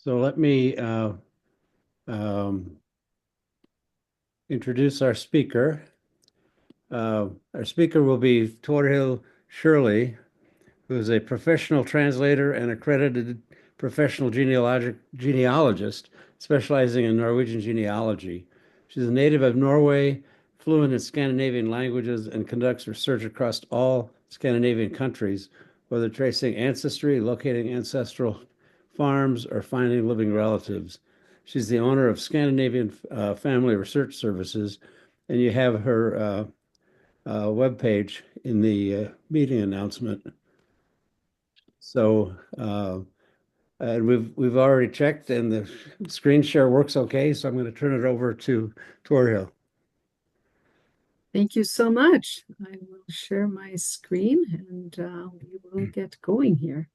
So let me introduce our speaker. Our speaker will be Torhild Shirley, who is a professional translator and accredited professional genealogist specializing in Norwegian genealogy. She's a native of Norway, fluent in Scandinavian languages, and conducts research across all Scandinavian countries, whether tracing ancestry, locating ancestral farms, or finding living relatives. She's the owner of Scandinavian Family Research Services, and you have her webpage in the meeting announcement. So, and we've already checked, and the screen share works okay. So I'm going to turn it over to Torhild. Thank you so much. I will share my screen, and we will get going here.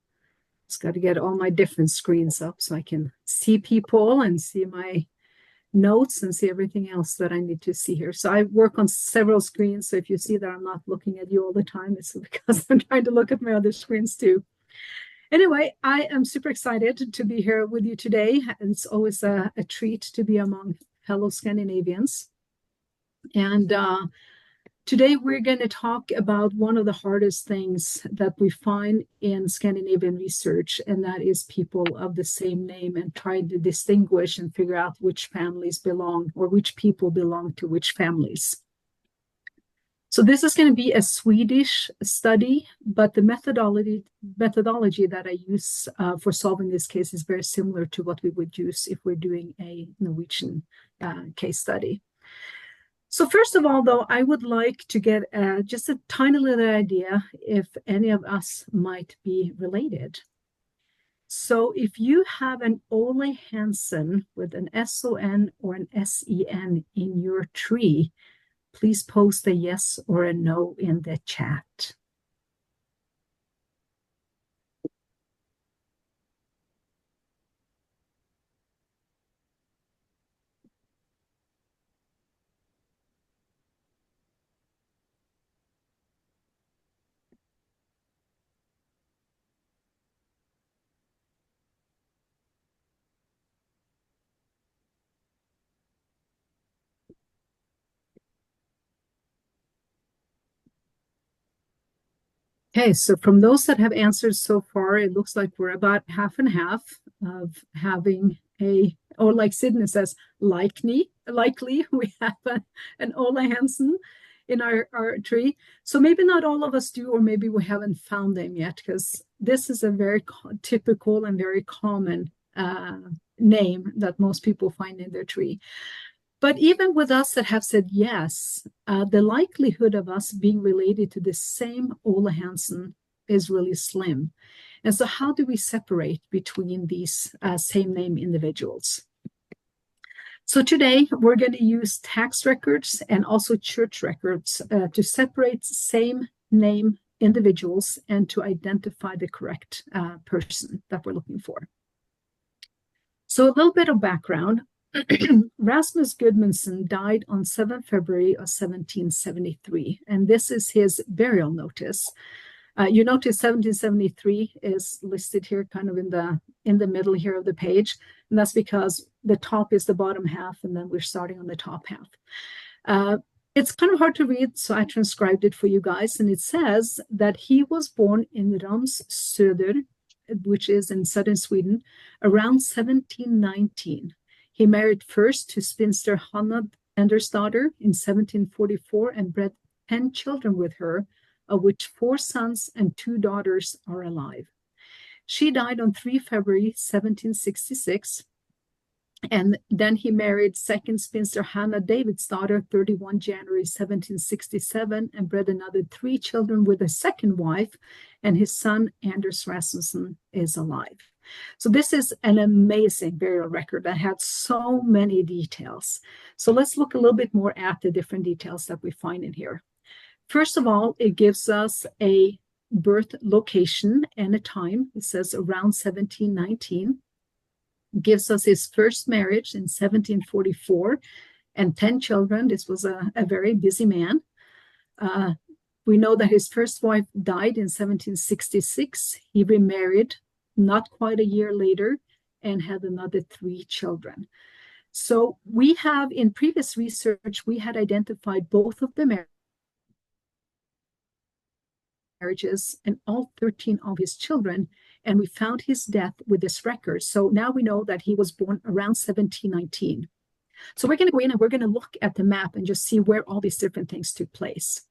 Just got to get all my different screens up so I can see people and see my notes and see everything else that I need to see here. So I work on several screens. So if you see that I'm not looking at you all the time, it's because I'm trying to look at my other screens too. Anyway, I am super excited to be here with you today. It's always a treat to be among fellow Scandinavians. And today we're going to talk about one of the hardest things that we find in Scandinavian research, and that is people of the same name, and trying to distinguish and figure out which families belong, or which people belong to which families. So this is going to be a Swedish study, but the methodology that I use for solving this case is very similar to what we would use if we're doing a Norwegian case study. So first of all, though, I would like to get just a tiny little idea if any of us might be related. So if you have an Ole Hansen with an S-O-N or an S-E-N in your tree, please post a yes or a no in the chat. Okay, so from those that have answered so far, it looks like we're about half and half of having or like Sydney says, likely we have an Ole Hansen in our tree. So maybe not all of us do, or maybe we haven't found them yet, because this is a very typical and very common name that most people find in their tree. But even with us that have said yes, the likelihood of us being related to the same Ole Hansen is really slim. And so how do we separate between these same name individuals? So today we're going to use tax records and also church records to separate same name individuals and to identify the correct person that we're looking for. So a little bit of background. Rasmus Gudmundsson died on 7 February of 1773, and this is his burial notice. You notice 1773 is listed here kind of in the middle here of the page, and that's because the top is the bottom half, and then we're starting on the top half. It's kind of hard to read, so I transcribed it for you guys, and it says that he was born in Ramsöder, which is in southern Sweden, around 1719. He married first to spinster Hanna Andersdotter in 1744 and bred 10 children with her, of which 4 sons and 2 daughters are alive. She died on 3 February 1766, and then he married second spinster Hannah Davidsdotter 31 January 1767 and bred another 3 children with a second wife, and his son Anders Rasmussen is alive. So this is an amazing burial record that had so many details. So let's look a little bit more at the different details that we find in here. First of all, it gives us a birth location and a time. It says around 1719. It gives us his first marriage in 1744 and 10 children. This was a very busy man. We know that his first wife died in 1766. He remarried not quite a year later and had another 3 children. So we have, in previous research, we had identified both of the marriages and all 13 of his children, and we found his death with this record. So now we know that he was born around 1719. So we're going to go in and we're going to look at the map and just see where all these different things took place.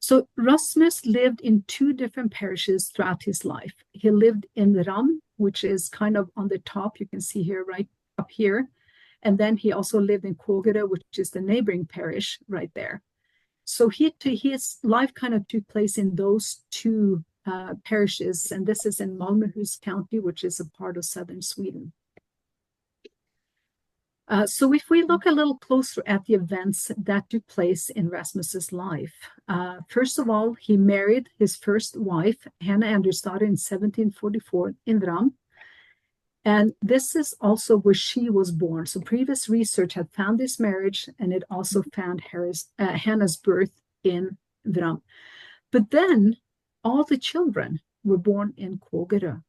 So Rasmus lived in 2 different parishes throughout his life. He lived in Ram, which is kind of on the top, you can see here, right up here. And then he also lived in Kågerö, which is the neighboring parish right there. So his life kind of took place in those 2 parishes, and this is in Malmöhus county, which is a part of southern Sweden. So if we look a little closer at the events that took place in Rasmus's life, first of all, he married his first wife, Hanna Andersdotter, in 1744 in Ram. And this is also where she was born. So previous research had found this marriage, and it also found Hannah's birth in Ram. But then all the children were born in Kågerö.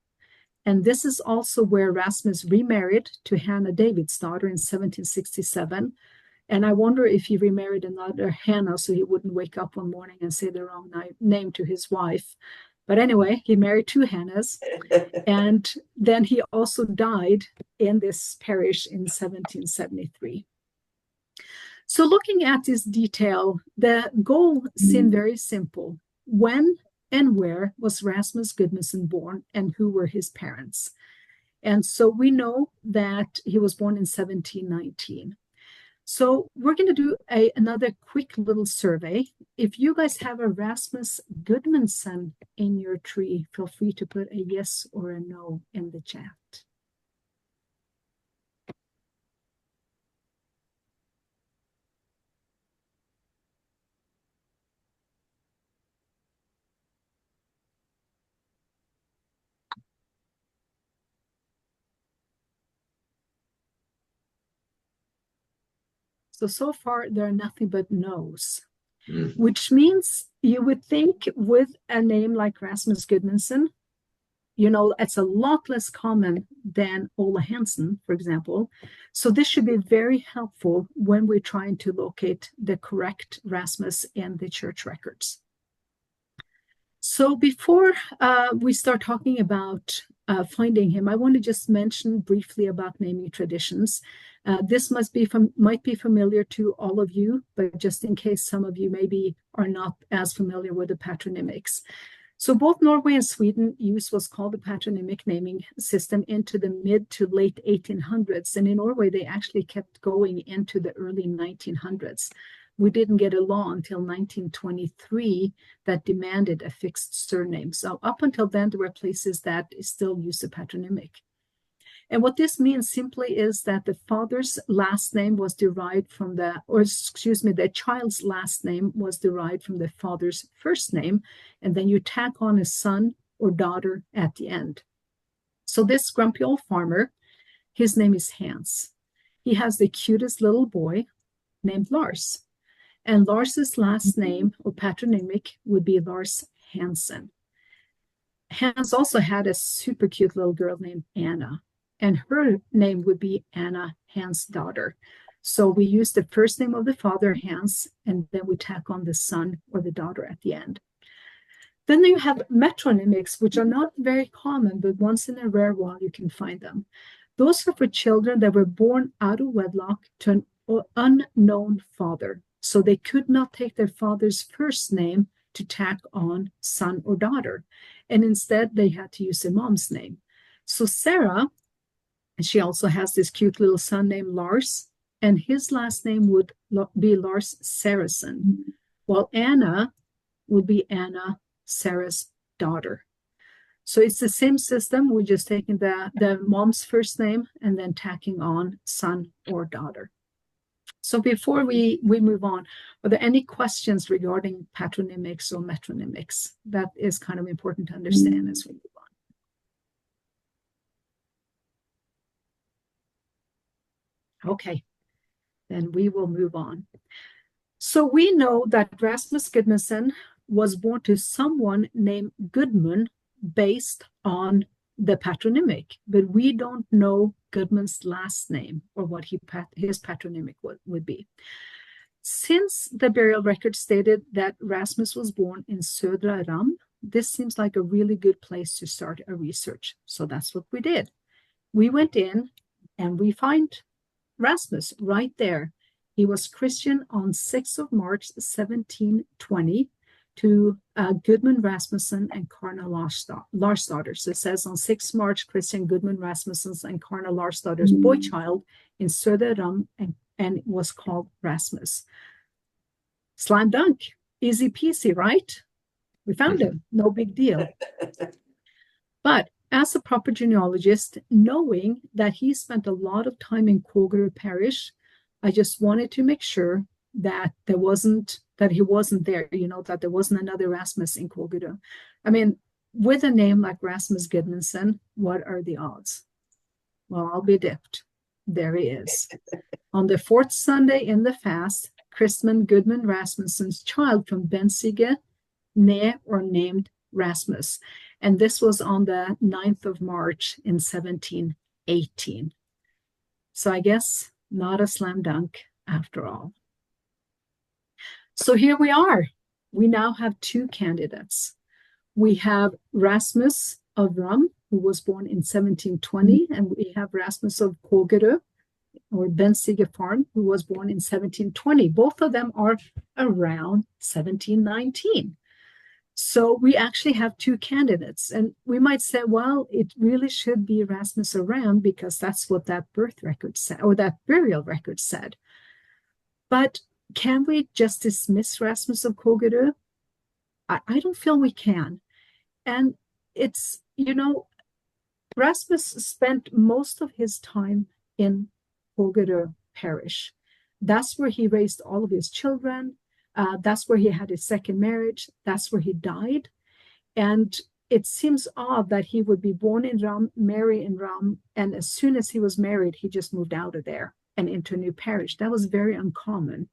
And this is also where Rasmus remarried to Hanna Davidsdotter in 1767. And I wonder if he remarried another Hanna so he wouldn't wake up one morning and say the wrong name to his wife. But anyway, he married 2 Hannas. And then he also died in this parish in 1773. So looking at this detail, the goal seemed very simple. When and where was Rasmus Gudmundsson born, and who were his parents? And so we know that he was born in 1719. So we're going to do another quick little survey. If you guys have a Rasmus Gudmundsson in your tree, feel free to put a yes or a no in the chat. So far, there are nothing but no's, which means you would think with a name like Rasmus Gudmundsson, it's a lot less common than Ola Hansen, for example. So this should be very helpful when we're trying to locate the correct Rasmus in the church records. So before we start talking about finding him, I want to just mention briefly about naming traditions. This might be familiar to all of you, but just in case some of you maybe are not as familiar with the patronymics. So both Norway and Sweden use what's called the patronymic naming system into the mid to late 1800s. And in Norway, they actually kept going into the early 1900s. We didn't get a law until 1923 that demanded a fixed surname. So up until then, there were places that still used the patronymic. And what this means simply is that the father's last name was derived from the child's last name was derived from the father's first name, and then you tack on a son or daughter at the end. So this grumpy old farmer, his name is Hans. He has the cutest little boy named Lars. And Lars's last name or patronymic would be Lars Hansen. Hans also had a super cute little girl named Anna, and her name would be Anna Hansdotter. So we use the first name of the father, Hans, and then we tack on the son or the daughter at the end. Then you have metronymics, which are not very common, but once in a rare while you can find them. Those are for children that were born out of wedlock to an unknown father. So they could not take their father's first name to tack on son or daughter. And instead, they had to use their mom's name. So Sarah, she also has this cute little son named Lars, and his last name would be Lars Saracen, while Anna would be Anna, Sarah's daughter. So it's the same system. We're just taking the mom's first name and then tacking on son or daughter. So before we move on, are there any questions regarding patronymics or metronymics? That is kind of important to understand as we move on. Okay, then we will move on. So we know that Rasmus Gudmundsson was born to someone named Gudmund based on the patronymic, but we don't know Gudmund's last name or what his patronymic would be. Since the burial record stated that Rasmus was born in Södra Ram, this seems like a really good place to start a research. So that's what we did. We went in and we find Rasmus right there. He was Christian on 6th of March, 1720 to Gudmund Rasmussen and Karna Larsdatter. So it says on 6th March, Christian Gudmund Rasmussen's and Karna Larsdatter's boy child in Södra Ram and was called Rasmus. Slam dunk, easy peasy, right? We found him, no big deal. But as a proper genealogist, knowing that he spent a lot of time in Kågerö parish, I just wanted to make sure that he wasn't there, that there wasn't another Rasmus in Kågerö. I mean, with a name like Rasmus Gudmundsson, what are the odds? Well, I'll be dipped. There he is. On the fourth Sunday in the fast, christened Gudmund Rasmussen's child from Bensige, named Rasmus. And this was on the 9th of March in 1718. So I guess not a slam dunk after all. So here we are. We now have two candidates. We have Rasmus of Ram, who was born in 1720, and we have Rasmus of Kågerö, or Bensige farm, who was born in 1720. Both of them are around 1719. So we actually have two candidates. And we might say, well, it really should be Rasmus of Ram because that's what that birth record said, or that burial record said. But can we just dismiss Rasmus of Kågerö? I don't feel we can. And it's, Rasmus spent most of his time in Kågerö parish. That's where he raised all of his children. That's where he had his second marriage. That's where he died. And it seems odd that he would be born in Ram, marry in Ram, and as soon as he was married, he just moved out of there and into a new parish. That was very uncommon.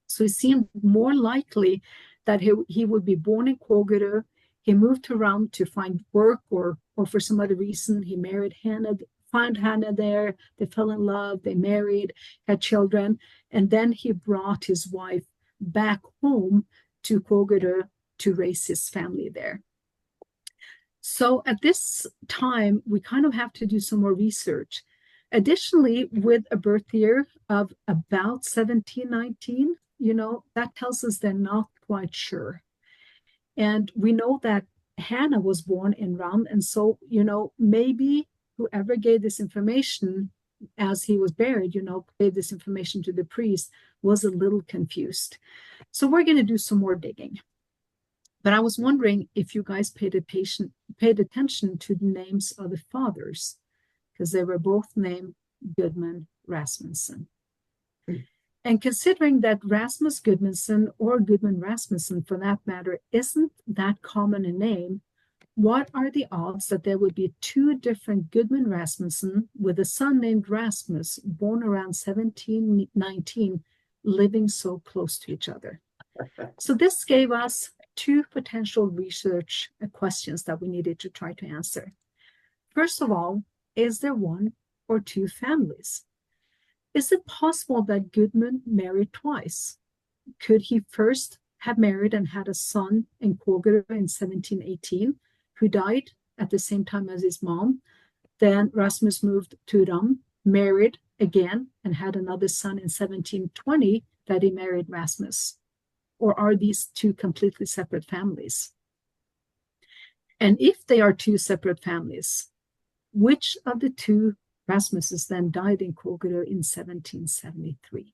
So it seemed more likely that he would be born in Kågerö. He moved to Ram to find work or for some other reason. He married Hannah, found Hannah there. They fell in love. They married, had children. And then he brought his wife back home to Kågerö to raise his family there. So at this time, we kind of have to do some more research. Additionally, with a birth year of about 1719, that tells us they're not quite sure. And we know that Hannah was born in Ram. And so, maybe whoever gave this information as he was buried, gave this information to the priest, was a little confused. So we're going to do some more digging. But I was wondering if you guys paid attention to the names of the fathers, because they were both named Gudmund Rasmussen. And considering that Rasmus Gudmundsson, or Gudmund Rasmussen for that matter, isn't that common a name, what are the odds that there would be two different Gudmund Rasmussen with a son named Rasmus, born around 1719, living so close to each other? So this gave us two potential research questions that we needed to try to answer. First of all, is there one or two families? Is it possible that Gudmund married twice? Could he first have married and had a son in Kågerö in 1718, who died at the same time as his mom? Then Rasmus moved to Ram, married again, and had another son in 1720 that he married Rasmus. Or are these two completely separate families? And if they are two separate families, which of the two Rasmuses then died in Kågerö in 1773?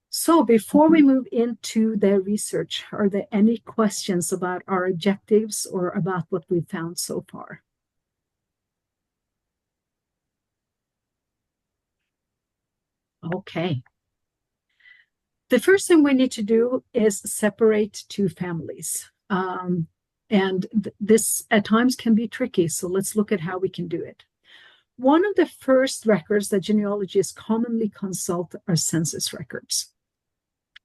So before we move into their research, are there any questions about our objectives or about what we've found so far? Okay. The first thing we need to do is separate two families. And this at times can be tricky, so let's look at how we can do it. One of the first records that genealogists commonly consult are census records.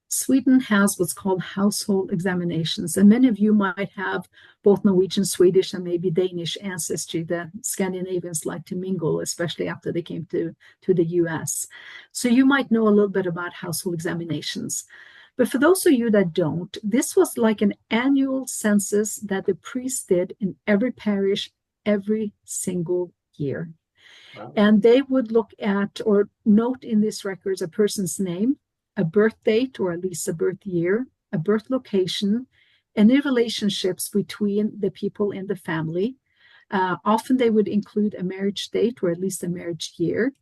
Sweden has what's called household examinations, and many of you might have both Norwegian, Swedish, and maybe Danish ancestry. The Scandinavians like to mingle, especially after they came to the US. So you might know a little bit about household examinations. But for those of you that don't, this was like an annual census that the priest did in every parish every single year. Wow. And they would look at or note in these records a person's name, a birth date, or at least a birth year, a birth location, any relationships between the people in the family. Often they would include a marriage date or at least a marriage year.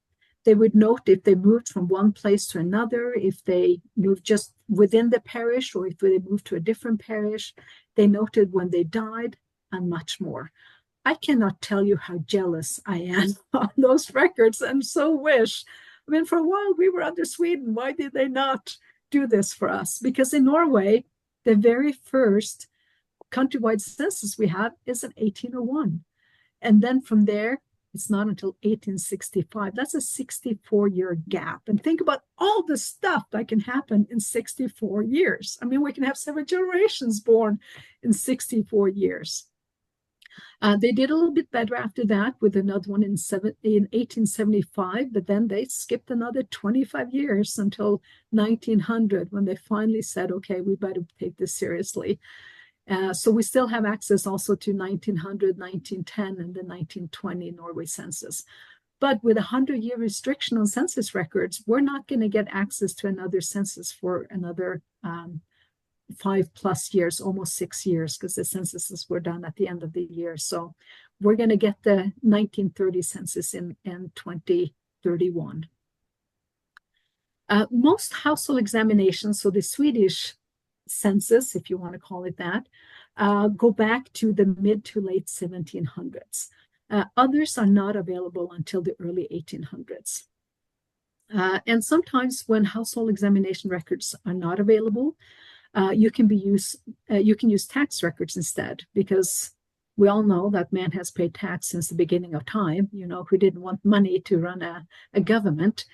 They would note if they moved from one place to another, if they moved just within the parish, or if they moved to a different parish. They noted when they died and much more. I cannot tell you how jealous I am on those records and so wish. I mean, for a while we were under Sweden. Why did they not do this for us? Because in Norway, the very first countrywide census we have is in 1801. And then from there, it's not until 1865. That's a 64-year gap. And think about all the stuff that can happen in 64 years. I mean, we can have several generations born in 64 years. They did a little bit better after that with another one in 1875, but then they skipped another 25 years until 1900 when they finally said, okay, we better take this seriously. So we still have access also to 1900, 1910, and the 1920 Norway census. But with a 100-year restriction on census records, we're not going to get access to another census for another 5+ years, almost 6 years, because the censuses were done at the end of the year. So we're going to get the 1930 census in 2031. Most household examinations, so the Swedish census, if you want to call it that, go back to the mid to late 1700s. Others are not available until the early 1800s. And sometimes when household examination records are not available, you can use tax records instead, because we all know that man has paid tax since the beginning of time. You know, who didn't want money to run a government.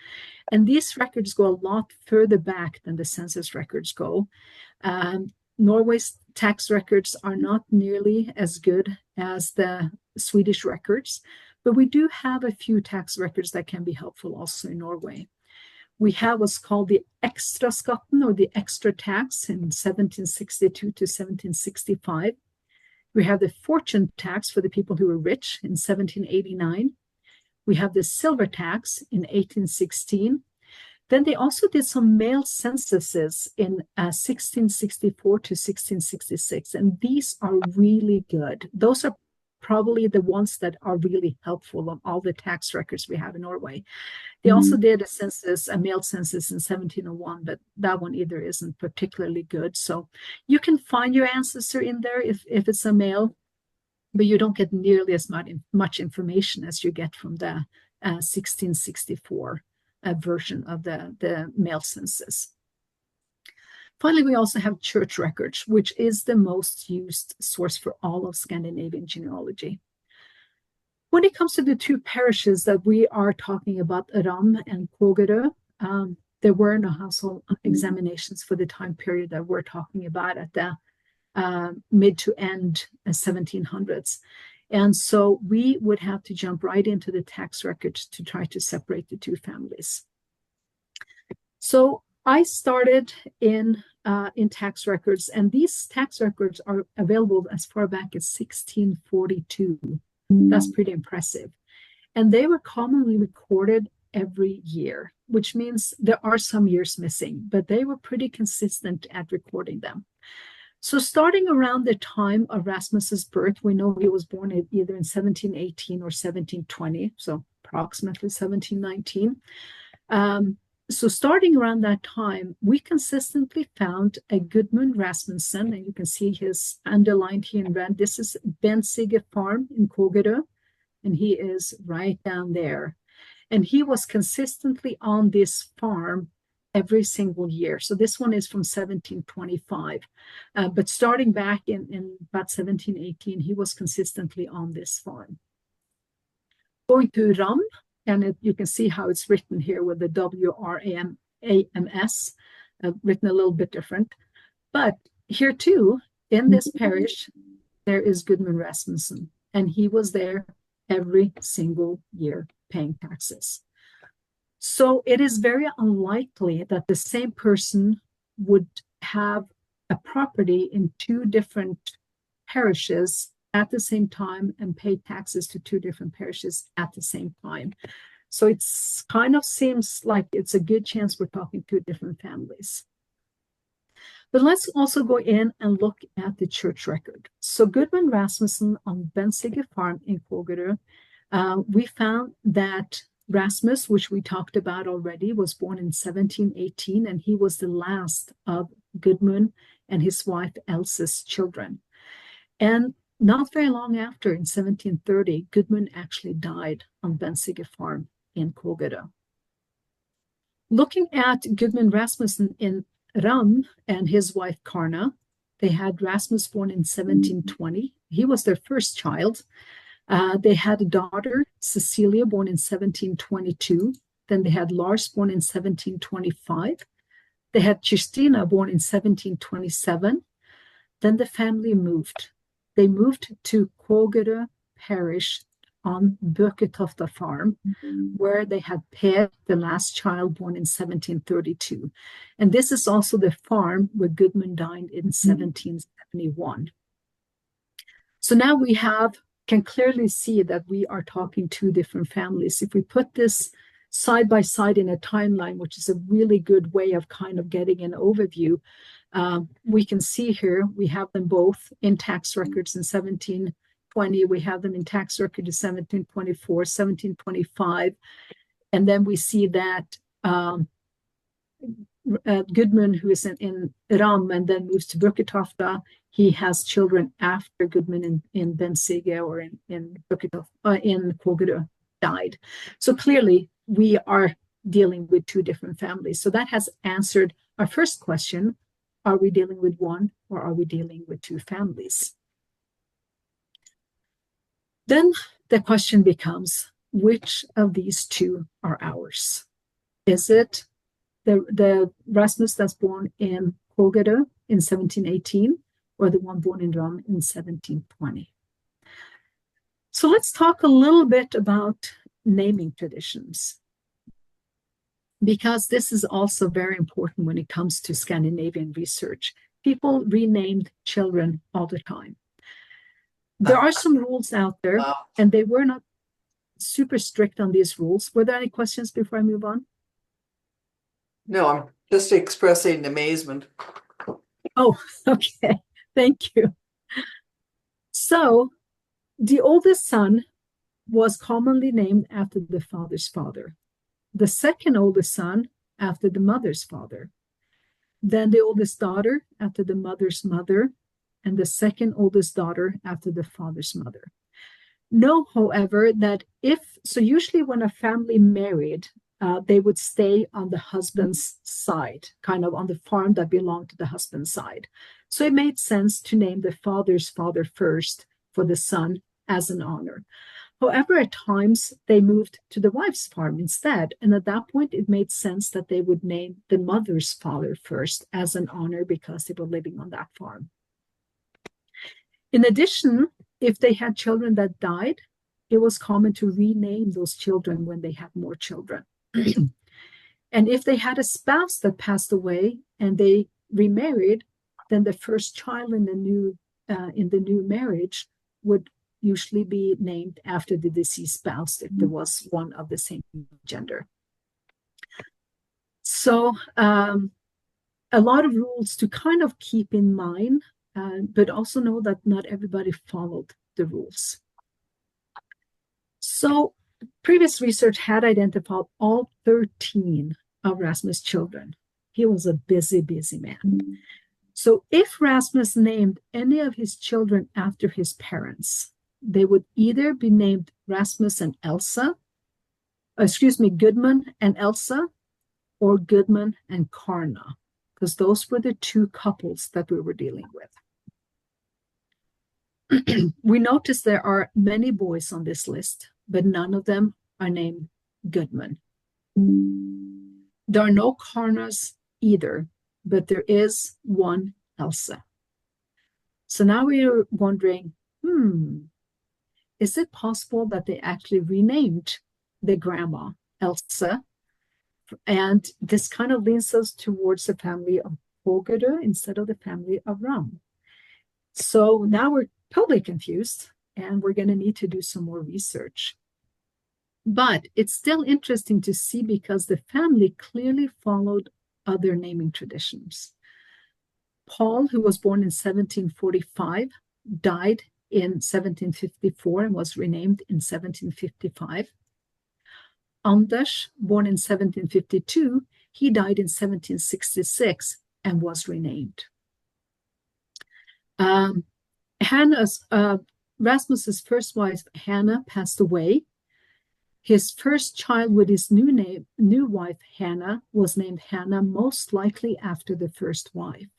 And these records go a lot further back than the census records go. Norway's tax records are not nearly as good as the Swedish records, but we do have a few tax records that can be helpful also in Norway. We have what's called the extra skatten, or the extra tax, in 1762 to 1765. We have the fortune tax for the people who were rich in 1789. We have the silver tax in 1816. Then they also did some male censuses in 1664 to 1666, and these are really good. Those are probably the ones that are really helpful of all the tax records we have in Norway. They also did a male census in 1701, but that one either isn't particularly good. So you can find your ancestor in there if it's a male, but you don't get nearly as much information as you get from the 1664 version of the male census. Finally, we also have church records, which is the most used source for all of Scandinavian genealogy. When it comes to the two parishes that we are talking about, Ram and Kågerö, there were no household examinations for the time period that we're talking about at the mid to end 1700s. And so we would have to jump right into the tax records to try to separate the two families. So I started in tax records, and these tax records are available as far back as 1642. That's pretty impressive. And they were commonly recorded every year, which means there are some years missing, but they were pretty consistent at recording them. So starting around the time of Rasmus's birth, we know he was born either in 1718 or 1720, so approximately 1719. So starting around that time, we consistently found a Gudmund Rasmussen, and you can see his underlined here in red. This is Bensige farm in Kågerö, and he is right down there. And he was consistently on this farm every single year. So this one is from 1725. But starting back in about 1718, he was consistently on this farm. Going to Ram, and you can see how it's written here with the WRAMS. written a little bit different. But here too, in this parish, there is Gudmund Rasmussen, and he was there every single year paying taxes. So it is very unlikely that the same person would have a property in two different parishes at the same time and pay taxes to two different parishes at the same time. So it's kind of seems like it's a good chance we're talking two different families. But let's also go in and look at the church record. So Gudmund Rasmussen on Bensiger farm in Kågerö, we found that Rasmus, which we talked about already, was born in 1718, and he was the last of Gudmund and his wife Elsa's children. And not very long after, in 1730, Gudmund actually died on Bensiger farm in Kågerö. Looking at Gudmund Rasmussen in Ram and his wife Karna, they had Rasmus born in 1720. He was their first child. They had a daughter, Cecilia, born in 1722. Then they had Lars, born in 1725. They had Christina, born in 1727. Then the family moved. They moved to Kågerö parish on Böketofta farm, where they had Per, the last child, born in 1732. And this is also the farm where Gudmund died in 1771. So now we can clearly see that we are talking two different families. If we put this side by side in a timeline, which is a really good way of kind of getting an overview, we can see here we have them both in tax records in 1720. We have them in tax record in 1724, 1725. And then we see that Gudmund, who is in Ram and then moves to Böketofta, he has children after Gudmund in Bensiger or in Kågerö died. So clearly we are dealing with two different families. So that has answered our first question. Are we dealing with one or are we dealing with two families? Then the question becomes, which of these two are ours? Is it the Rasmus that's born in Kågerö in 1718 or the one born in Ram in 1720? So let's talk a little bit about naming traditions, because this is also very important when it comes to Scandinavian research. People renamed children all the time. There are some rules out there, and they were not super strict on these rules. Were there any questions before I move on? No, I'm just expressing amazement. Oh, okay. Thank you. So the oldest son was commonly named after the father's father. The second oldest son after the mother's father. Then the oldest daughter after the mother's mother, and the second oldest daughter after the father's mother. Know, however, that usually when a family married, they would stay on the husband's side, kind of on the farm that belonged to the husband's side. So it made sense to name the father's father first for the son as an honor. However, at times they moved to the wife's farm instead. And at that point, it made sense that they would name the mother's father first as an honor because they were living on that farm. In addition, if they had children that died, it was common to rename those children when they had more children. And if they had a spouse that passed away and they remarried, then the first child in the new marriage would usually be named after the deceased spouse if there was one of the same gender. So a lot of rules to kind of keep in mind, but also know that not everybody followed the rules. So previous research had identified all 13 of Rasmus' children. He was a busy, busy man. So if Rasmus named any of his children after his parents, they would either be named Rasmus and Elsa, Gudmund and Elsa, or Gudmund and Karna, because those were the two couples that we were dealing with. We notice there are many boys on this list, but none of them are named Gudmund. There are no Karnas either, but there is one Elsa. So now we're wondering, is it possible that they actually renamed the grandma Elsa? And this kind of leads us towards the family of Hågerö instead of the family of Ram. So now we're totally confused, and we're going to need to do some more research. But it's still interesting to see because the family clearly followed other naming traditions. Paul, who was born in 1745, died in 1754 and was renamed in 1755. Anders, born in 1752, he died in 1766 and was renamed. Rasmus's first wife, Hannah, passed away. His first child with his new wife, Hannah, was named Hannah, most likely after the first wife.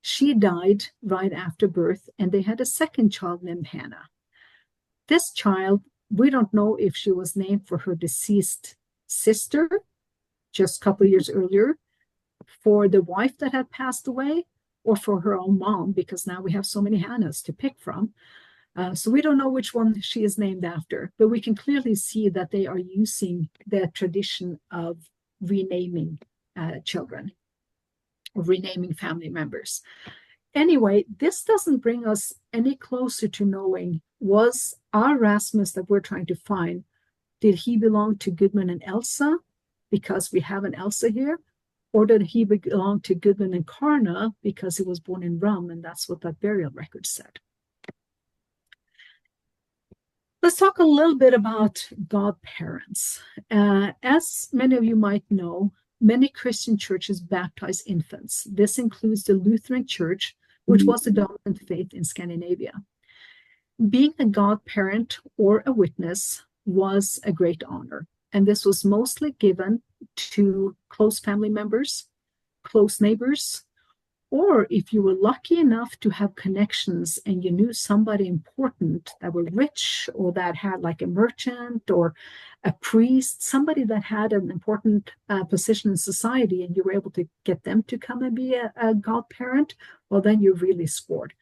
She died right after birth, and they had a second child named Hannah. This child, we don't know if she was named for her deceased sister just a couple of years earlier, for the wife that had passed away, or for her own mom, because now we have so many Hannahs to pick from. So we don't know which one she is named after, but we can clearly see that they are using the tradition of renaming children, or renaming family members. Anyway, this doesn't bring us any closer to knowing, was our Rasmus that we're trying to find, did he belong to Gudmund and Elsa, because we have an Elsa here, or did he belong to Gudmund and Karna because he was born in Rum, and that's what that burial record said. Let's talk a little bit about godparents. As many of you might know, many Christian churches baptize infants. This includes the Lutheran Church, which was the dominant faith in Scandinavia. Being a godparent or a witness was a great honor, and this was mostly given to close family members, close neighbors, or if you were lucky enough to have connections and you knew somebody important that were rich, or that had like a merchant or a priest, somebody that had an important position in society, and you were able to get them to come and be a godparent, well, then you really scored.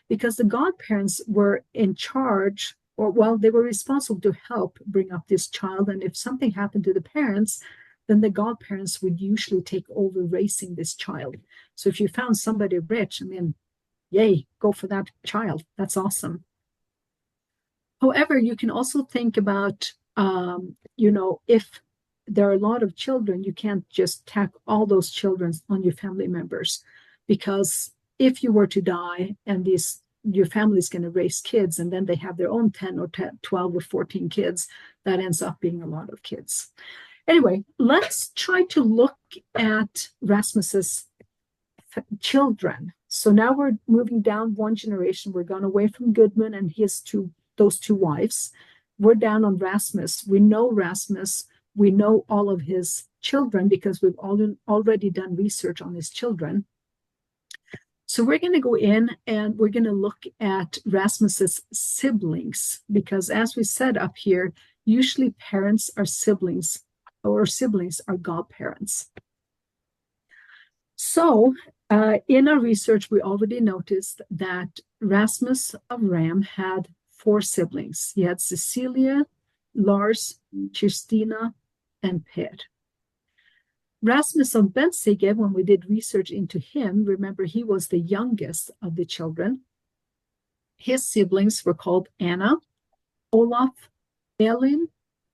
Because the godparents were in charge, or well, they were responsible to help bring up this child. And if something happened to the parents, then the godparents would usually take over raising this child. So if you found somebody rich, I mean, yay, go for that child. That's awesome. However, you can also think about, if there are a lot of children, you can't just tack all those children on your family members, because if you were to die and your family is going to raise kids, and then they have their own 10 or 12 or 14 kids, that ends up being a lot of kids. Anyway, let's try to look at Rasmus's children. So now we're moving down one generation. We're gone away from Gudmund and those two wives. We're down on Rasmus. We know Rasmus. We know all of his children because we've already done research on his children. So we're going to go in and we're going to look at Rasmus's siblings, because as we said up here, usually parents are siblings, or siblings are godparents. So in our research, we already noticed that Rasmus of Ram had 4 siblings. He had Cecilia, Lars, Kristina, and Per. Rasmus of Bensige, when we did research into him, remember he was the youngest of the children. His siblings were called Anna, Olaf, Elin,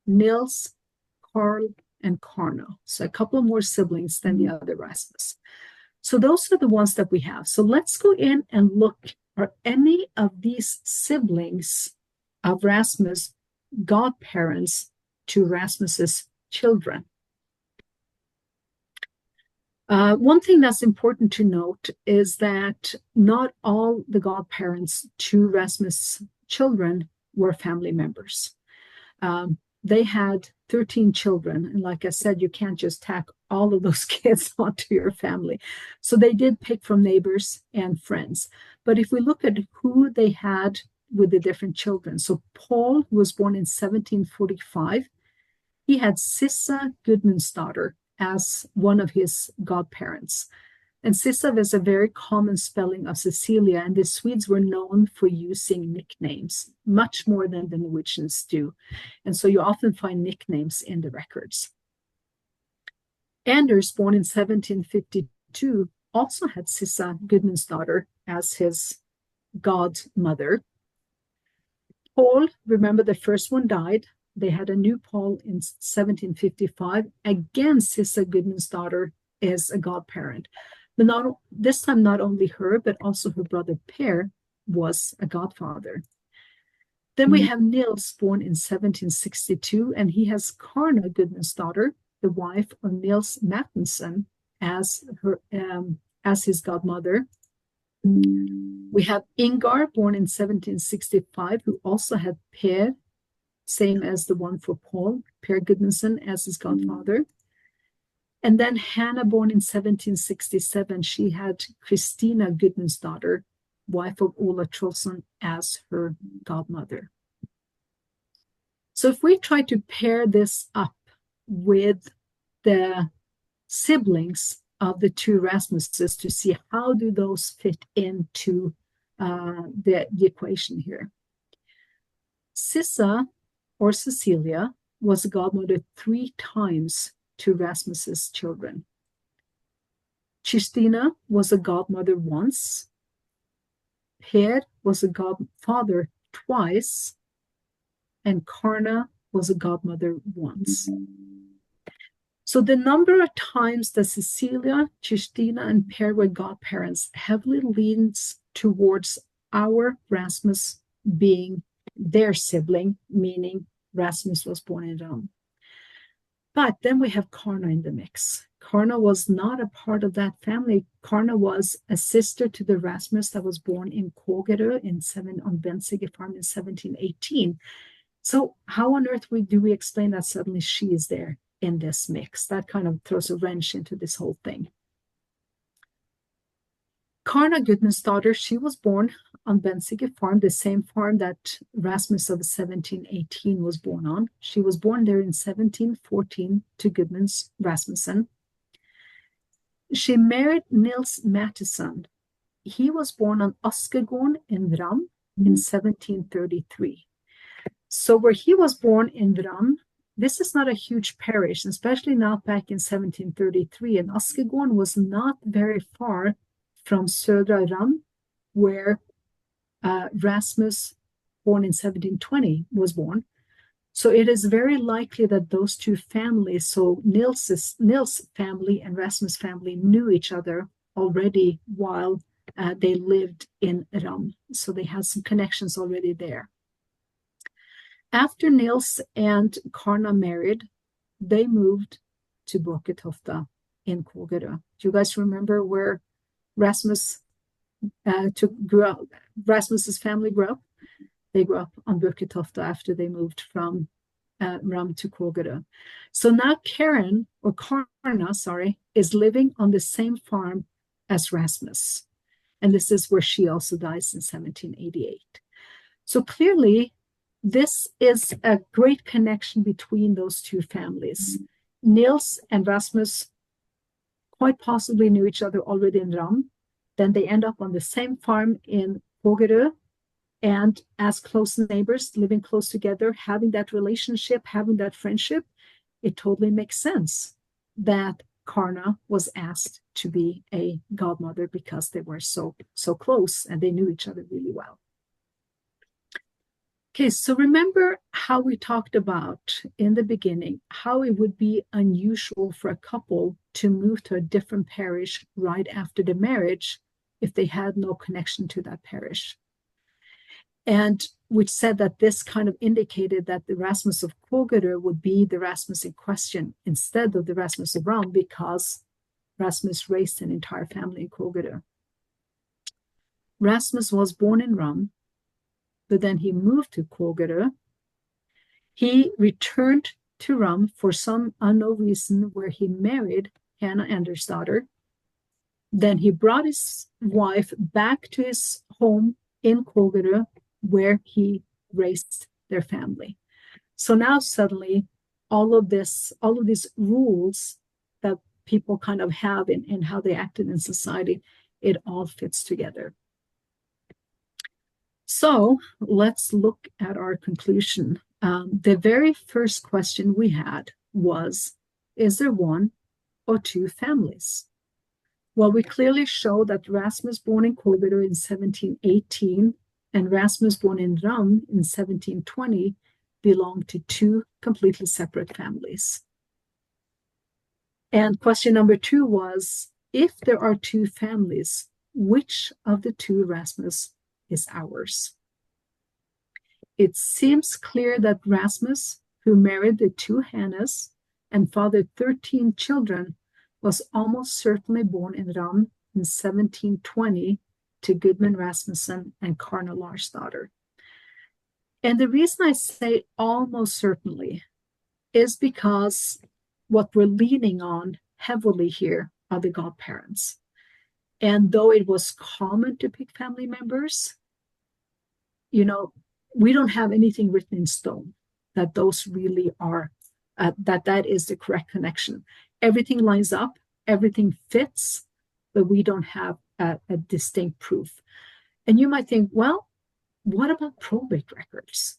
Nils, Carl, and Karno. So a couple more siblings than the other Rasmus. So those are the ones that we have. So let's go in and look, are any of these siblings of Rasmus godparents to Rasmus's children? One thing that's important to note is that not all the godparents to Rasmus' children were family members. They had 13 children. And like I said, you can't just tack all of those kids onto your family. So they did pick from neighbors and friends. But if we look at who they had with the different children, so Paul, who was born in 1745, he had Sissa Gudmundsdottir as one of his godparents. And Sissa was a very common spelling of Cecilia, and the Swedes were known for using nicknames, much more than the Norwegians do. And so you often find nicknames in the records. Anders, born in 1752, also had Sissa Gudmundsdottir as his godmother. Paul, remember the first one died. They had a new Paul in 1755. Again, Sissa Gudmundsdottir is a godparent. But this time, not only her, but also her brother Per was a godfather. Then we have Nils, born in 1762, and he has Karna Gudmundsdottir, the wife of Nils Mattensen, as his godmother. We have Ingar, born in 1765, who also had Per, same as the one for Paul, Per Gudmundsson, as his godfather. And then Hannah, born in 1767, she had Christina Gudmundsdottir, wife of Ola Trolsson, as her godmother. So if we try to pair this up with the siblings of the two Rasmuses to see how do those fit into the equation here. Sissa, or Cecilia, was a godmother 3 times to Rasmus's children. Christina was a godmother once. Per was a godfather twice. And Karna was a godmother once. So the number of times that Cecilia, Christina, and Per were godparents heavily leans towards our Rasmus being their sibling, meaning Rasmus was born in Ram. But then we have Karna in the mix. Karna was not a part of that family. Karna was a sister to the Rasmus that was born in Kågerö on Bensige farm in 1718. So how on earth do we explain that suddenly she is there in this mix? That kind of throws a wrench into this whole thing. Karna Gudmundsdottir, she was born on Bensige farm, the same farm that Rasmus of 1718 was born on. She was born there in 1714 to Gudmunds Rasmussen. She married Nils Mattisson. He was born on Askegården in Vram in 1733. So where he was born in Vram, this is not a huge parish, especially not back in 1733. And Askegården was not very far from Södra Ram, where Rasmus, born in 1720, was born. So it is very likely that those two families, so Nils family and Rasmus family, knew each other already while they lived in Ram. So they had some connections already there. After Nils and Karna married, they moved to Borketofta in Kågerö. Do you guys remember where Rasmus's family grew up? They grew up on Borketofta after they moved from Ram to Kågerö. So now Karna is living on the same farm as Rasmus. And this is where she also dies in 1788. So clearly, this is a great connection between those two families. Nils and Rasmus quite possibly knew each other already in Ram. Then they end up on the same farm in Kågerö, and as close neighbors, living close together, having that relationship, having that friendship, it totally makes sense that Karna was asked to be a godmother because they were so close and they knew each other really well. Okay, so remember how we talked about in the beginning how it would be unusual for a couple to move to a different parish right after the marriage if they had no connection to that parish. And which said that this kind of indicated that the Rasmus of Kågerö would be the Rasmus in question instead of the Rasmus of Ram, because Rasmus raised an entire family in Kågerö. Rasmus was born in Ram, but then he moved to Kågerö. He returned to Ram for some unknown reason, where he married Hannah Andersdotter. Then he brought his wife back to his home in Kågerö, where he raised their family. So now suddenly all of these rules that people kind of have in how they acted in society, it all fits together. So let's look at our conclusion. The very first question we had was, is there one or two families? Well, we clearly show that Rasmus born in Kolbeder in 1718 and Rasmus born in Ram in 1720 belong to two completely separate families. And question number two was, if there are two families, which of the two Rasmus is ours? It seems clear that Rasmus, who married the two Hannes and fathered 13 children, was almost certainly born in Ram in 1720 to Gudmund Rasmussen and Karna Larsdatter. And the reason I say almost certainly is because what we're leaning on heavily here are the godparents. And though it was common to pick family members, we don't have anything written in stone that those really are, that is the correct connection. Everything lines up, everything fits, but we don't have a distinct proof. And you might think, well, what about probate records?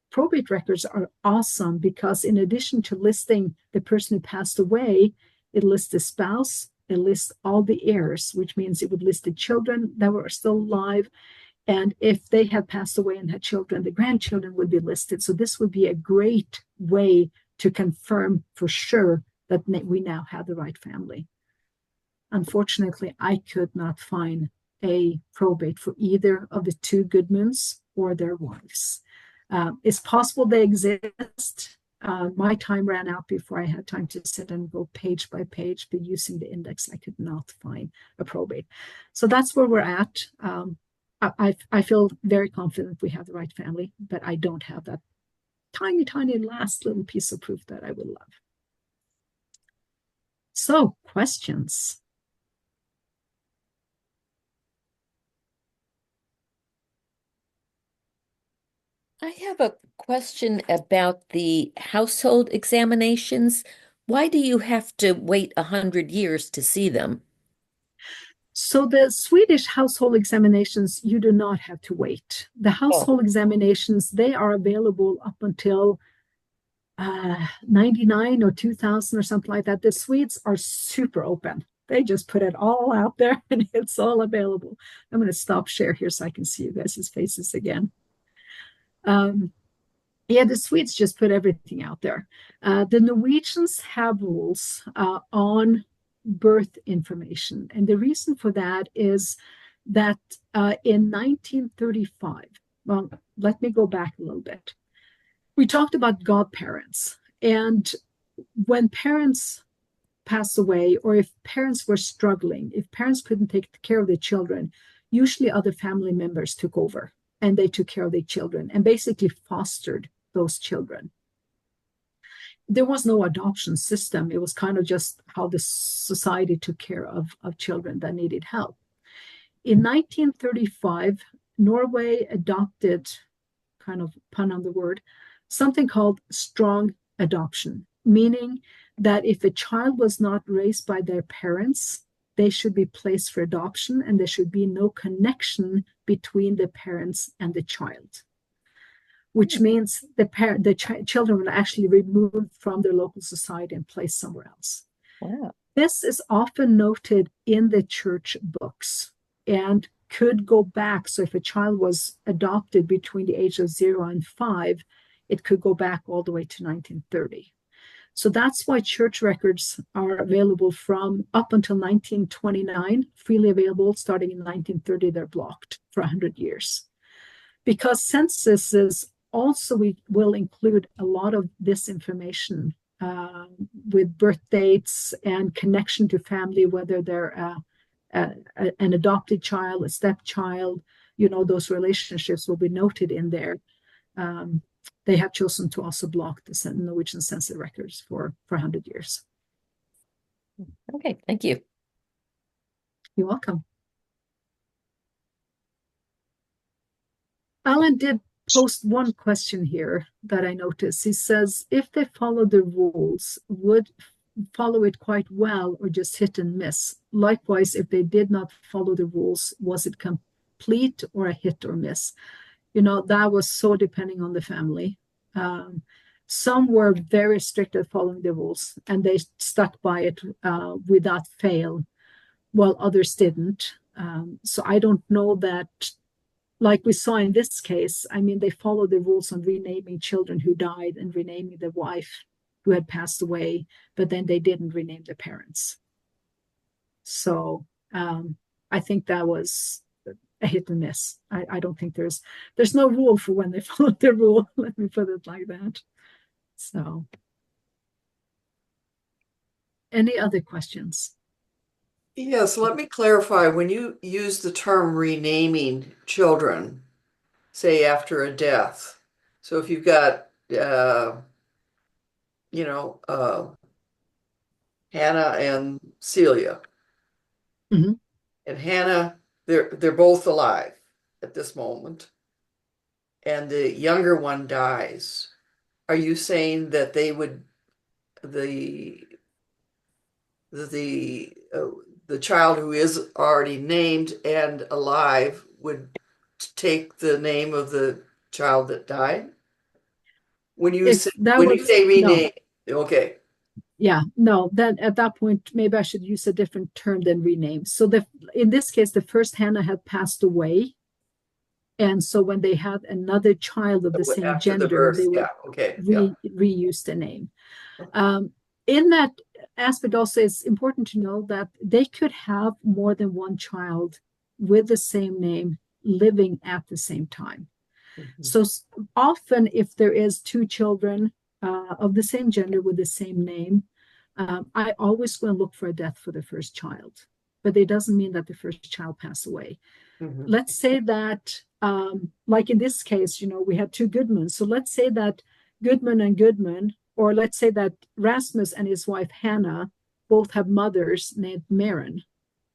Probate records are awesome because in addition to listing the person who passed away, it lists the spouse, it lists all the heirs, which means it would list the children that were still alive. And if they had passed away and had children, the grandchildren would be listed. So this would be a great way to confirm for sure that we now have the right family. Unfortunately, I could not find a probate for either of the two Gudmunds or their wives. It's possible they exist. My time ran out before I had time to sit and go page by page, but using the index, I could not find a probate. So that's where we're at. I feel very confident we have the right family, but I don't have that tiny, tiny last little piece of proof that I would love. So, questions? I have a question about the household examinations. Why do you have to wait 100 years to see them? So the Swedish household examinations, you do not have to wait. The household examinations, they are available up until 99 or 2000 or something like that. The Swedes are super open. They just put it all out there and it's all available. I'm going to stop share here so I can see you guys' faces again. The Swedes just put everything out there. The Norwegians have rules on birth information. And the reason for that is that in 1935, well, let me go back a little bit. We talked about godparents. And when parents passed away, or if parents were struggling, if parents couldn't take care of their children, usually other family members took over and they took care of their children and basically fostered those children. There was no adoption system. It was kind of just how the society took care of children that needed help. In 1935, Norway adopted, kind of pun on the word, something called strong adoption, meaning that if a child was not raised by their parents, they should be placed for adoption and there should be no connection between the parents and the child, which means the children were actually removed from their local society and placed somewhere else. Wow. This is often noted in the church books and could go back. So if a child was adopted between the age of 0 and 5, it could go back all the way to 1930. So that's why church records are available from up until 1929, freely available. Starting in 1930, they're blocked for 100 years. Because censuses also will include a lot of this information with birth dates and connection to family, whether they're an adopted child, a stepchild, those relationships will be noted in there. They have chosen to also block the Norwegian census records for 100 years. Okay, thank you. You're welcome. Alan did post one question here that I noticed. He says, if they follow the rules, would follow it quite well or just hit and miss. Likewise, if they did not follow the rules, was it complete or a hit or miss? That was so depending on the family. Some were very strict at following the rules and they stuck by it without fail, while others didn't. So I don't know that, like we saw in this case, I mean, they followed the rules on renaming children who died and renaming the wife who had passed away, but then they didn't rename the parents. So I think that was a hit and miss. I don't think there's no rule for when they followed the rule. Let me put it like that. So, any other questions? Yes, let me clarify. When you use the term renaming children, say after a death, so if you've got, Hannah and Celia, Mhm. and Hannah, they're both alive at this moment, and the younger one dies. Are you saying that they would the child who is already named and alive would take the name of the child that died? When you If say that when you was say no, rename, okay, yeah, no. Then at that point, maybe I should use a different term than rename. So in this case, the first Hannah had passed away, and so when they had another child of the same after the gender, birth, they would yeah, okay, yeah. reuse the name. In that aspect, also, it's important to know that they could have more than one child with the same name living at the same time. So often, if there is two children of the same gender with the same name, I always go and look for a death for the first child. But it doesn't mean that the first child passed away. Let's say that, like in this case, we had two Gudmunds. So let's say that Gudmund and Gudmund, or let's say that Rasmus and his wife Hannah both have mothers named Maren.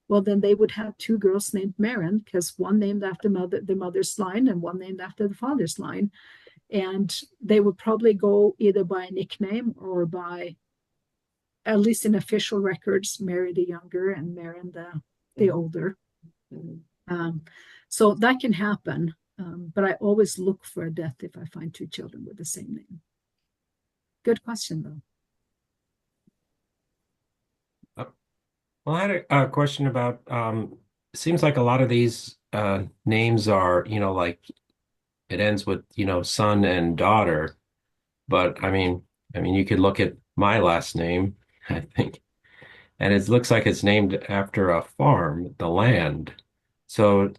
Well, then they would have two girls named Maren, because one named after the mother's line and one named after the father's line. And they would probably go either by a nickname or by, at least in official records, Mary the younger and Maren the older. So that can happen. But I always look for a death if I find two children with the same name. Good question, though. Well, I had a question about, it seems like a lot of these names are, like it ends with, son and daughter. But I mean, you could look at my last name, I think, and it looks like it's named after a farm, the land. So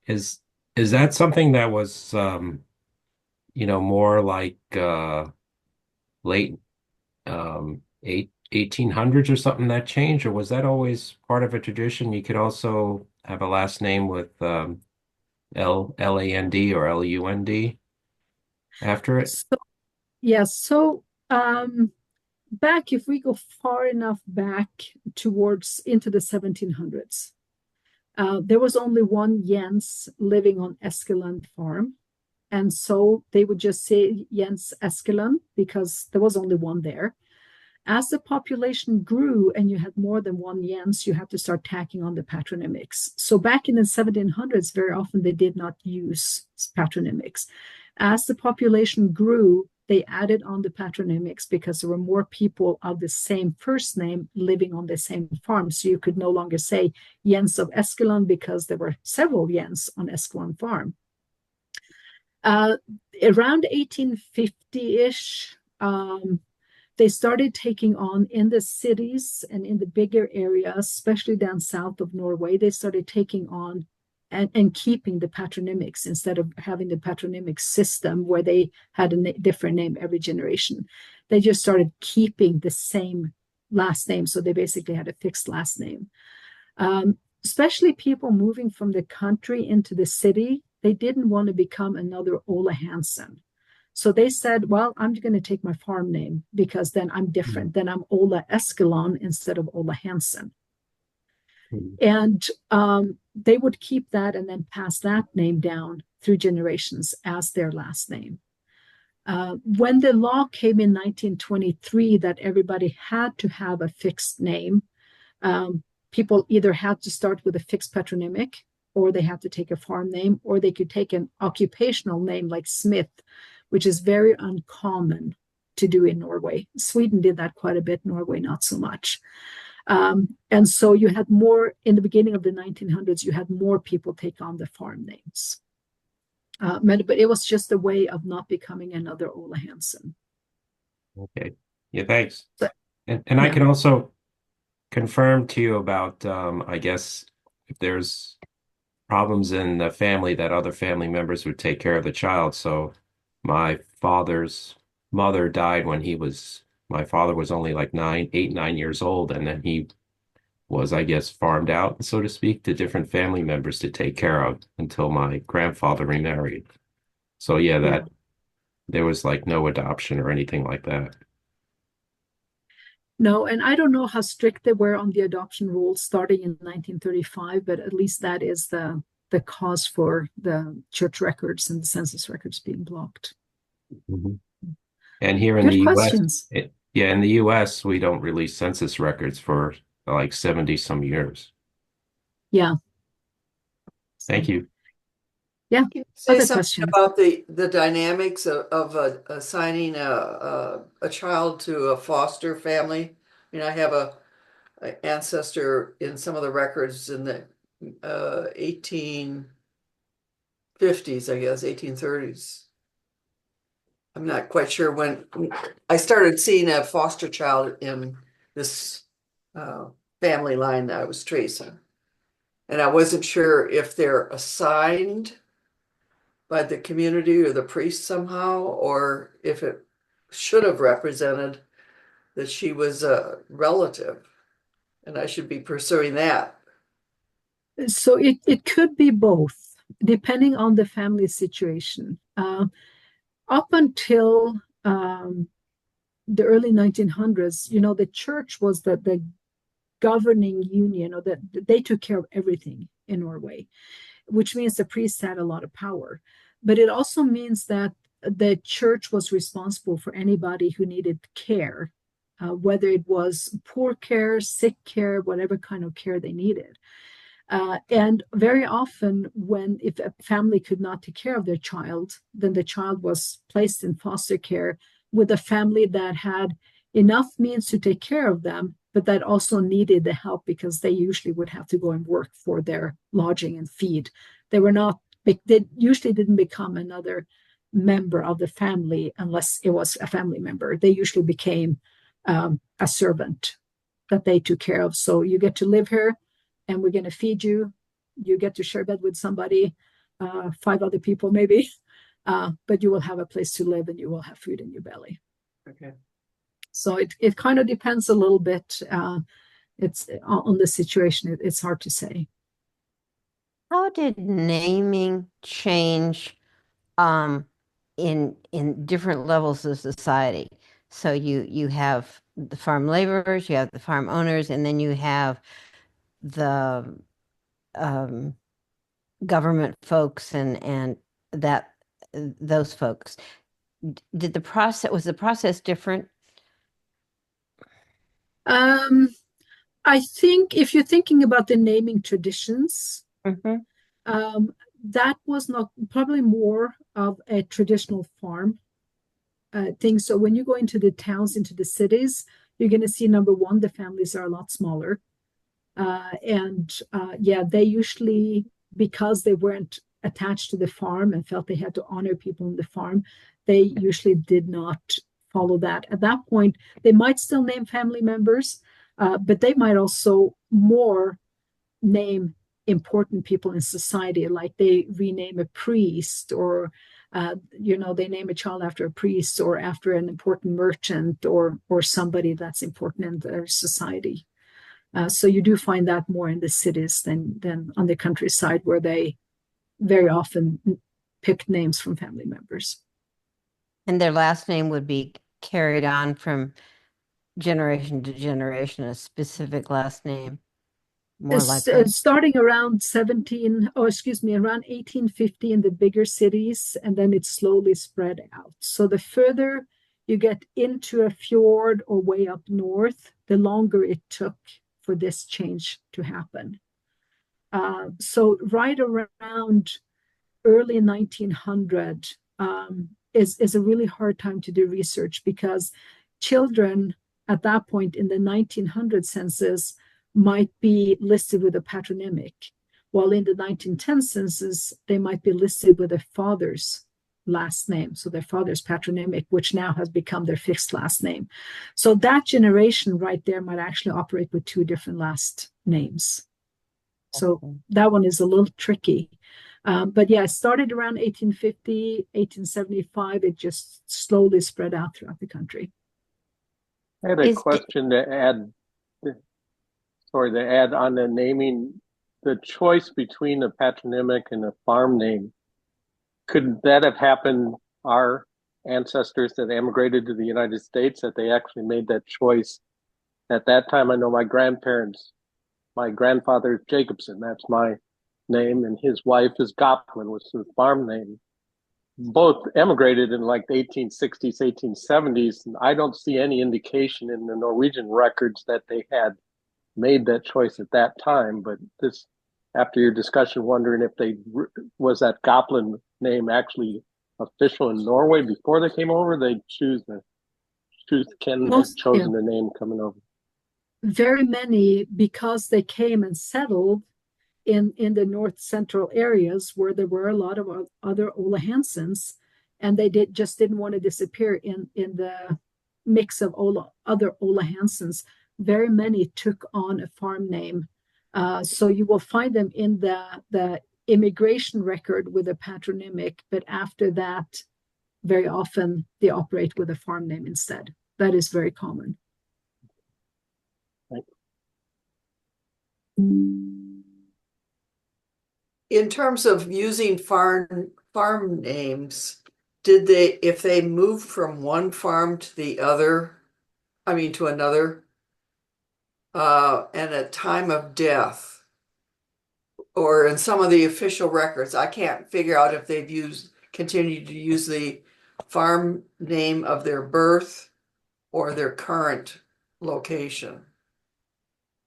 is that something that was, more like late 1800s or something that changed, or was that always part of a tradition? You could also have a last name with Land or Lund after it. So, yeah, so back, if we go far enough back towards into the 1700s, there was only one Jens living on Eskeland farm. And so they would just say Jens Eskeland because there was only one there. As the population grew and you had more than one Jens, you had to start tacking on the patronymics. So back in the 1700s, very often they did not use patronymics. As the population grew, they added on the patronymics because there were more people of the same first name living on the same farm. So you could no longer say Jens of Eskeland because there were several Jens on Eskeland farm. Around 1850-ish, they started taking on in the cities and in the bigger areas, especially down south of Norway, they started taking on and keeping the patronymics instead of having the patronymic system where they had a different name every generation. They just started keeping the same last name. So they basically had a fixed last name. Especially people moving from the country into the city, they didn't want to become another Ola Hansen. So they said, well, I'm going to take my farm name because then I'm different. Then I'm Ola Eskeland instead of Ola Hansen. And they would keep that and then pass that name down through generations as their last name. When the law came in 1923 that everybody had to have a fixed name, people either had to start with a fixed patronymic, or they had to take a farm name, or they could take an occupational name like Smith, which is very uncommon to do in Norway. Sweden did that quite a bit, Norway not so much. And so you had more, in the beginning of the 1900s, you had more people take on the farm names. But it was just a way of not becoming another Ola Hansen. Okay. Yeah, thanks. So, And I yeah. can also confirm to you about, I guess, if there's problems in the family, that other family members would take care of the child. So my father's mother died when my father was only like 9 years old. And then he was, I guess, farmed out, so to speak, to different family members to take care of until my grandfather remarried. So yeah, Yeah. there was like no adoption or anything like that. No, and I don't know how strict they were on the adoption rules starting in 1935, but at least that is the cause for the church records and the census records being blocked. Mhm. And here in Good the US, questions. yeah, in the US, we don't release census records for like 70 some years. Yeah. Thank you. Yeah. Can you say Other something questions? about the dynamics of assigning a child to a foster family? I mean, I have a ancestor in some of the records in the 1850s, I guess, 1830s. I'm not quite sure when I started seeing a foster child in this family line that I was tracing. And I wasn't sure if they're assigned by the community or the priest somehow, or if it should have represented that she was a relative and I should be pursuing that. So it could be both, depending on the family situation. Up until the early 1900s, the church was the governing union, or that they took care of everything in Norway, which means the priests had a lot of power. But it also means that the church was responsible for anybody who needed care, whether it was poor care, sick care, whatever kind of care they needed. And very often, if a family could not take care of their child, then the child was placed in foster care with a family that had enough means to take care of them, but that also needed the help because they usually would have to go and work for their lodging and feed. They usually didn't become another member of the family unless it was a family member. They usually became a servant that they took care of. So you get to live here, and we're going to feed you. You get to share bed with somebody, 5 other people maybe, but you will have a place to live and you will have food in your belly. Okay. So it kind of depends a little bit. It's on the situation. It's hard to say. How did naming change in different levels of society? So you have the farm laborers, you have the farm owners, and then you have the government folks and those folks. Was the process different? I think if you're thinking about the naming traditions, that was not probably more of a traditional farm thing. So when you go into the towns, into the cities, you're going to see, number one, the families are a lot smaller. They usually, because they weren't attached to the farm and felt they had to honor people in the farm, they usually did not follow that. At that point, they might still name family members, but they might also more name important people in society, like they rename a priest, or they name a child after a priest or after an important merchant or somebody that's important in their society. So you do find that more in the cities than on the countryside, where they very often pick names from family members. And their last name would be carried on from generation to generation, a specific last name. more likely? Starting around around 1850 in the bigger cities, and then it slowly spread out. So the further you get into a fjord or way up north, the longer it took for this change to happen. So right around early 1900 is a really hard time to do research, because children at that point in the 1900 census might be listed with a patronymic, while in the 1910 census, they might be listed with their father's last name, so their father's patronymic, which now has become their fixed last name. So that generation right there might actually operate with two different last names. So that one is a little tricky. But yeah, it started around 1850, 1875. It just slowly spread out throughout the country. I had a question to add. Sorry, to add on the naming, the choice between a patronymic and a farm name. Could that have happened, our ancestors that emigrated to the United States, that they actually made that choice at that time? I know my grandparents, my grandfather is Jacobson, that's my name, and his wife is Goplin, was his farm name. Both emigrated in like the 1860s, 1870s, and I don't see any indication in the Norwegian records that they had made that choice at that time. But this, after your discussion, wondering if was that Goplin name actually official in Norway before they came over? They chosen the name coming over. Very many, because they came and settled in the north central areas where there were a lot of other Ola Hansens, and they just didn't want to disappear in the mix of other Ola Hansens. Very many took on a farm name. So you will find them in the immigration record with a patronymic, but after that, very often they operate with a farm name instead. That is very common. In terms of using farm names, if they moved from one farm to the other, to another, and at time of death, or in some of the official records, I can't figure out if they've continued to use the farm name of their birth or their current location.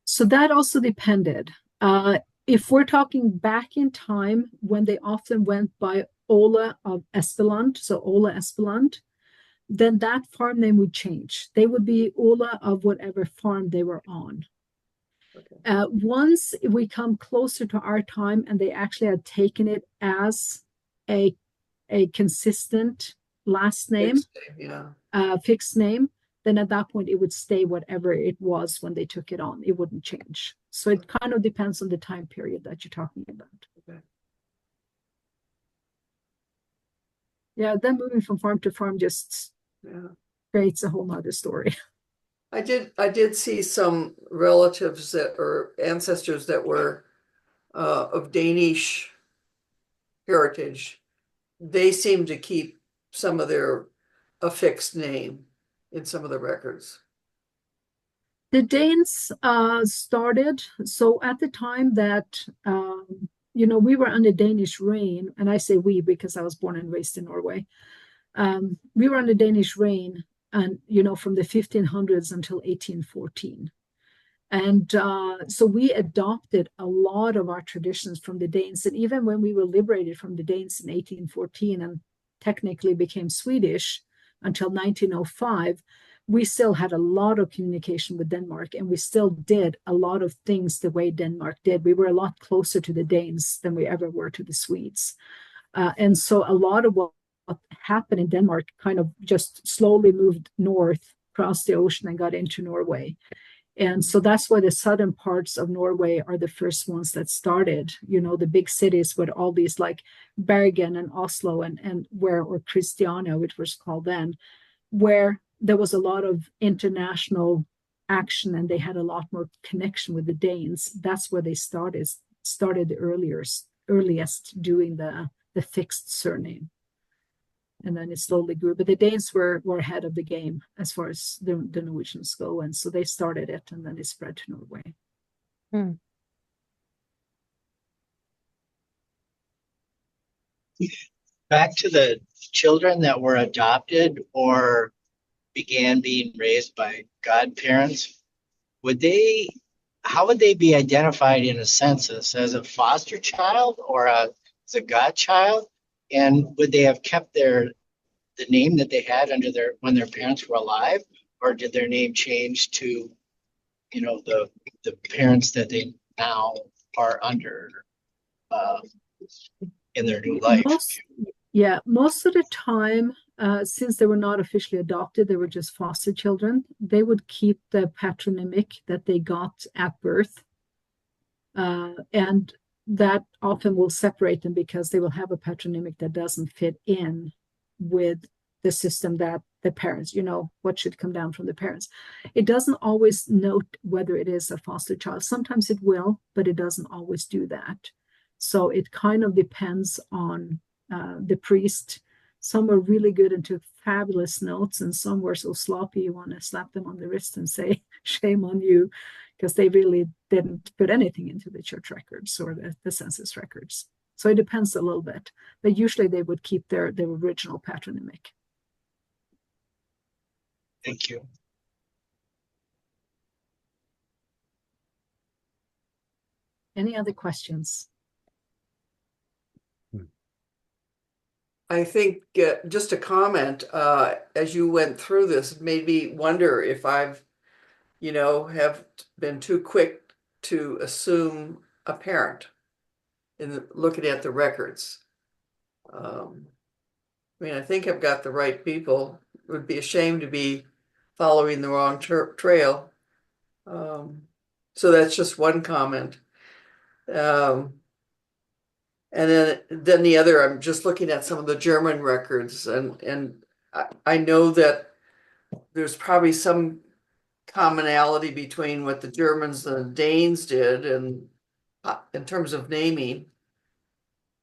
So that also depended. If we're talking back in time, when they often went by Ola of Espeland, so Ola Espeland, then that farm name would change. They would be Ola of whatever farm they were on. Okay. Once we come closer to our time and they actually had taken it as a consistent last name, fixed name, then at that point it would stay whatever it was when they took it on. It wouldn't change. So it kind of depends on the time period that you're talking about. Okay. Yeah, then moving from farm to farm just creates a whole nother story. I did see some relatives or ancestors that were of Danish heritage. They seem to keep some of their affixed name in some of the records. The Danes started, so at the time that, we were under Danish reign, and I say we because I was born and raised in Norway. We were under Danish reign, and, from the 1500s until 1814. And so we adopted a lot of our traditions from the Danes. And even when we were liberated from the Danes in 1814 and technically became Swedish until 1905, we still had a lot of communication with Denmark, and we still did a lot of things the way Denmark did. We were a lot closer to the Danes than we ever were to the Swedes. And so a lot of what happened in Denmark kind of just slowly moved north across the ocean and got into Norway. And so that's why the southern parts of Norway are the first ones that started, the big cities with all these like Bergen and Oslo or Christiania, which was called then, where there was a lot of international action and they had a lot more connection with the Danes. That's where they started the earliest doing the fixed surname. And then it slowly grew. But the Danes were ahead of the game as far as the Norwegians go. And so they started it and then it spread to Norway. Back to the children that were adopted or began being raised by godparents, how would they be identified in a census as a foster child or as a godchild? And would they have kept the name that they had when their parents were alive, or did their name change to, the parents that they now are under in their new life? Most of the time, since they were not officially adopted, they were just foster children, they would keep the patronymic that they got at birth. And that often will separate them because they will have a patronymic that doesn't fit in with the system that the parents, what should come down from the parents. It doesn't always note whether it is a foster child. Sometimes it will, but it doesn't always do that. So it kind of depends on the priest. Some are really good and took fabulous notes, and some were so sloppy you want to slap them on the wrist and say, shame on you, because they really didn't put anything into the church records or the census records. So it depends a little bit, but usually they would keep their original patronymic. Thank you. Any other questions? I think just a comment, as you went through this, it made me wonder if I've, have been too quick to assume a parent in looking at the records. I think I've got the right people. It would be a shame to be following the wrong trail. So that's just one comment. And then the other, I'm just looking at some of the German records, and I know that there's probably some commonality between what the Germans and the Danes did and in terms of naming.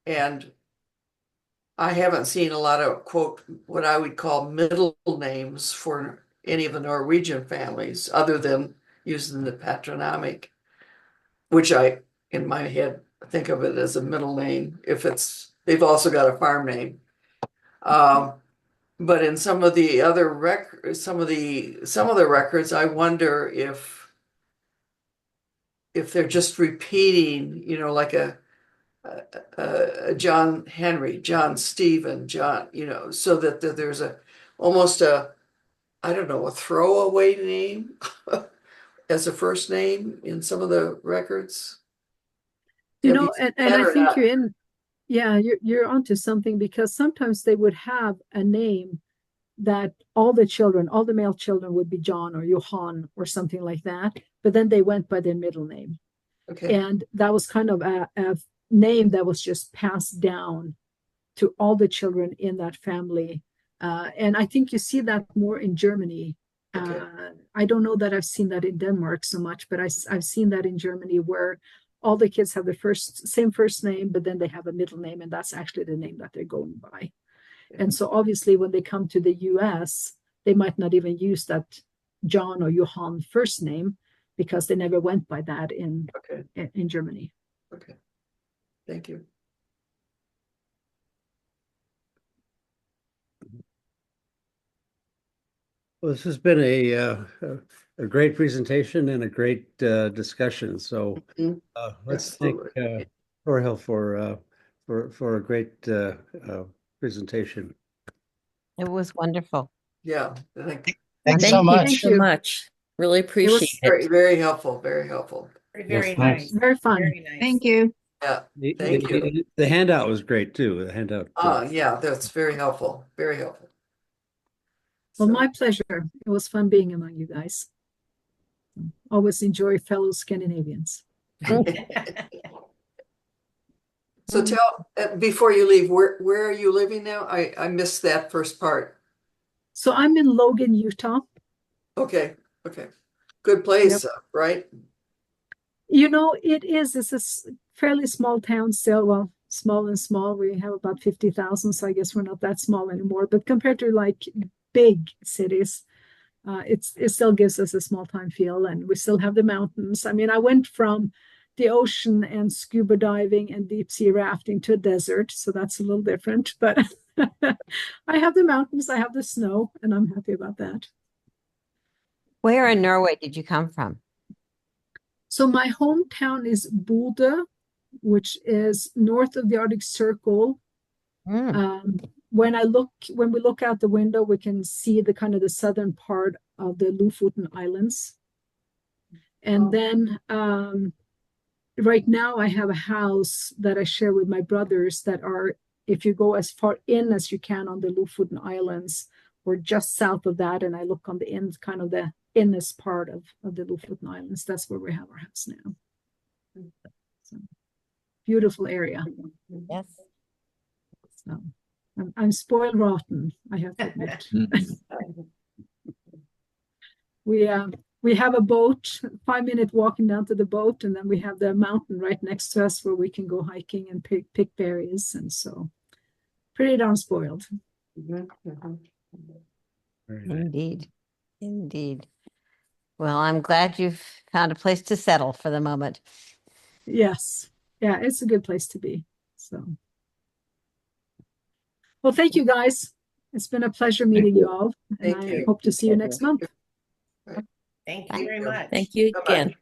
And I haven't seen a lot of, quote, what I would call middle names for any of the Norwegian families other than using the patronymic, which in my head, think of it as a middle name if they've also got a farm name. But in some of the other records, some of the records, I wonder if they're just repeating, like a John Henry, John Stephen, John, so that there's almost a throwaway name as a first name in some of the records. And I think you're onto something, because sometimes they would have a name that all the male children would be John or Johan or something like that, but then they went by their middle name. Okay. And that was kind of a name that was just passed down to all the children in that family. And I think you see that more in Germany. Okay. I don't know that I've seen that in Denmark so much, but I've seen that in Germany, where all the kids have the same first name, but then they have a middle name, and that's actually the name that they're going by. And so obviously when they come to the US, they might not even use that John or Johan first name, because they never went by that in Germany. Okay. Thank you. Well, this has been a great presentation and a great discussion. So let's thank Torhild for a great presentation. It was wonderful. Yeah. Thanks so much. Thank you so much. Really appreciate it. Very, very helpful. Very helpful. Very nice. Very fun. Very nice. Thank you. Yeah. Thank you. The handout was great too. The handout. Yeah, that's very helpful. Very helpful. Well, my pleasure. It was fun being among you guys. Always enjoy fellow Scandinavians. So tell, before you leave, where are you living now? I missed that first part. So I'm in Logan, Utah. Okay. Good place, right? It is. It's a fairly small town still. Well, small and small. We have about 50,000, so I guess we're not that small anymore. But compared to like big cities, it still gives us a small town feel, and we still have the mountains. I mean, I went from the ocean and scuba diving and deep sea rafting to a desert. So that's a little different, but I have the mountains, I have the snow, and I'm happy about that. Where in Norway did you come from? So my hometown is Bodø, which is north of the Arctic Circle. When we look out the window, we can see the kind of the southern part of the Lofoten Islands. And then right now I have a house that I share with my brothers that are, if you go as far in as you can on the Lofoten Islands, we're just south of that, and I look on the end, kind of the innest part of the Lofoten Islands. That's where we have our house now. So, beautiful area. Yes. So I'm spoiled rotten, I have to admit. We have a boat, 5-minute walking down to the boat, and then we have the mountain right next to us where we can go hiking and pick berries, and so pretty darn spoiled. Indeed. Indeed. Well, I'm glad you've found a place to settle for the moment. Yes. Yeah, it's a good place to be. So, well, thank you guys. It's been a pleasure meeting you all. And I hope to see you next month. Thank you very much. Thank you again.